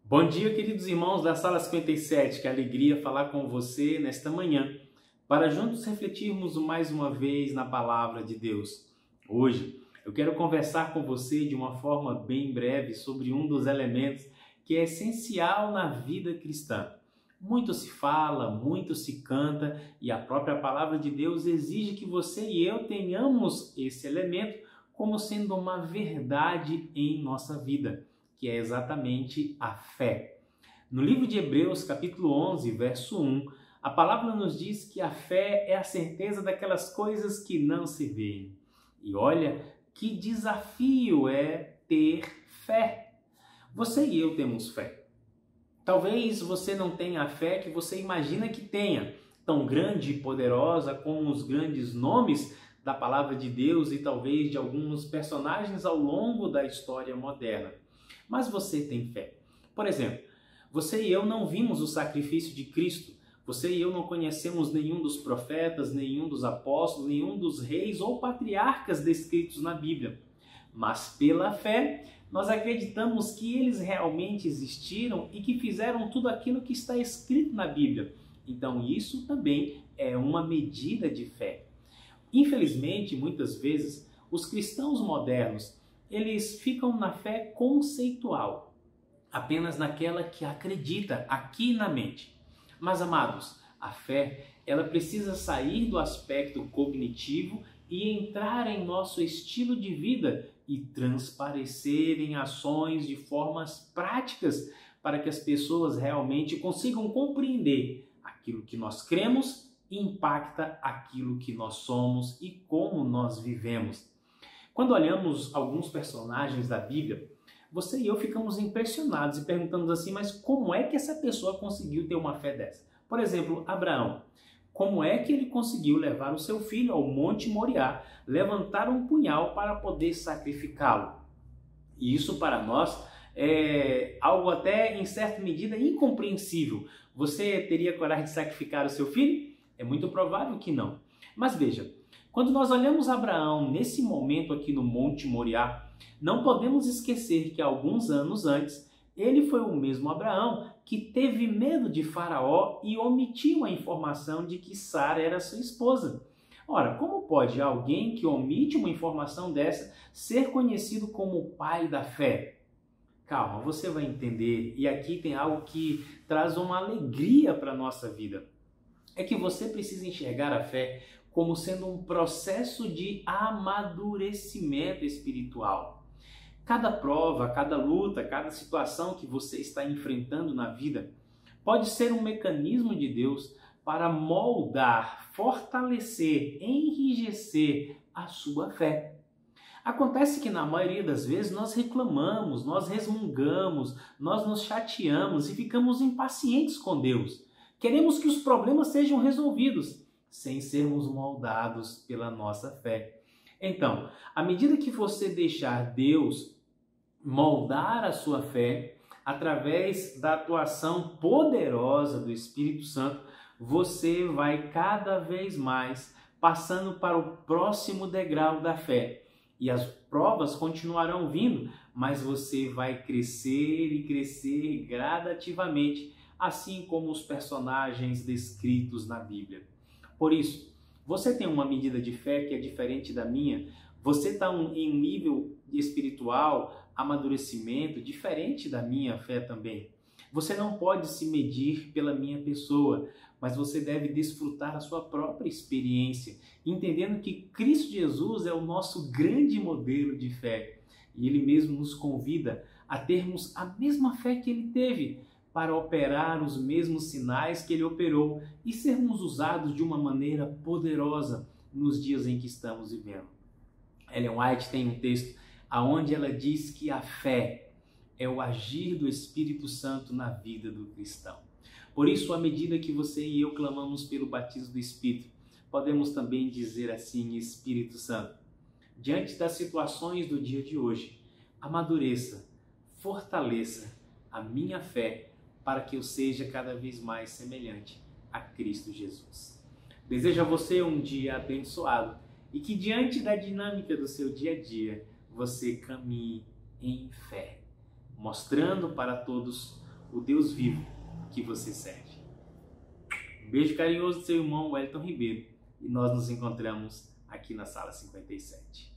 Bom dia, queridos irmãos da Sala 57, que alegria falar com você nesta manhã, para juntos refletirmos mais uma vez na Palavra de Deus. Hoje, eu quero conversar com você de uma forma bem breve sobre um dos elementos que é essencial na vida cristã. Muito se fala, muito se canta e a própria Palavra de Deus exige que você e eu tenhamos esse elemento como sendo uma verdade em nossa vida, que é exatamente a fé. No livro de Hebreus, capítulo 11, verso 1, a palavra nos diz que a fé é a certeza daquelas coisas que não se veem. E olha que desafio é ter fé. Você e eu temos fé. Talvez você não tenha a fé que você imagina que tenha, tão grande e poderosa como os grandes nomes da palavra de Deus e talvez de alguns personagens ao longo da história moderna. Mas você tem fé. Por exemplo, você e eu não vimos o sacrifício de Cristo. Você e eu não conhecemos nenhum dos profetas, nenhum dos apóstolos, nenhum dos reis ou patriarcas descritos na Bíblia. Mas pela fé, nós acreditamos que eles realmente existiram e que fizeram tudo aquilo que está escrito na Bíblia. Então isso também é uma medida de fé. Infelizmente, muitas vezes, os cristãos modernos, eles ficam na fé conceitual, apenas naquela que acredita aqui na mente. Mas, amados, a fé, ela precisa sair do aspecto cognitivo e entrar em nosso estilo de vida e transparecer em ações de formas práticas para que as pessoas realmente consigam compreender aquilo que nós cremos impacta aquilo que nós somos e como nós vivemos. Quando olhamos alguns personagens da Bíblia, você e eu ficamos impressionados e perguntamos assim, mas como é que essa pessoa conseguiu ter uma fé dessa? Por exemplo, Abraão. Como é que ele conseguiu levar o seu filho ao Monte Moriá, levantar um punhal para poder sacrificá-lo? E isso para nós é algo até em certa medida incompreensível. Você teria coragem de sacrificar o seu filho? É muito provável que não. Mas veja, quando nós olhamos Abraão nesse momento aqui no Monte Moriá, não podemos esquecer que alguns anos antes, ele foi o mesmo Abraão que teve medo de Faraó e omitiu a informação de que Sara era sua esposa. Ora, como pode alguém que omite uma informação dessa ser conhecido como o pai da fé? Calma, você vai entender, e aqui tem algo que traz uma alegria para a nossa vida. É que você precisa enxergar a fé como sendo um processo de amadurecimento espiritual. Cada prova, cada luta, cada situação que você está enfrentando na vida pode ser um mecanismo de Deus para moldar, fortalecer, enrijecer a sua fé. Acontece que na maioria das vezes nós reclamamos, nós resmungamos, nós nos chateamos e ficamos impacientes com Deus. Queremos que os problemas sejam resolvidos, sem sermos moldados pela nossa fé. Então, à medida que você deixar Deus moldar a sua fé, através da atuação poderosa do Espírito Santo, você vai cada vez mais passando para o próximo degrau da fé. E as provas continuarão vindo, mas você vai crescer e crescer gradativamente, assim como os personagens descritos na Bíblia. Por isso, você tem uma medida de fé que é diferente da minha, você está em um nível espiritual, amadurecimento, diferente da minha fé também. Você não pode se medir pela minha pessoa, mas você deve desfrutar a sua própria experiência, entendendo que Cristo Jesus é o nosso grande modelo de fé. E Ele mesmo nos convida a termos a mesma fé que Ele teve, para operar os mesmos sinais que Ele operou e sermos usados de uma maneira poderosa nos dias em que estamos vivendo. Ellen White tem um texto onde ela diz que a fé é o agir do Espírito Santo na vida do cristão. Por isso, à medida que você e eu clamamos pelo batismo do Espírito, podemos também dizer assim: Espírito Santo, diante das situações do dia de hoje, amadureça, fortaleça a minha fé para que eu seja cada vez mais semelhante a Cristo Jesus. Desejo a você um dia abençoado e que diante da dinâmica do seu dia a dia, você caminhe em fé, mostrando para todos o Deus vivo que você serve. Um beijo carinhoso do seu irmão Wellington Ribeiro e nós nos encontramos aqui na sala 57.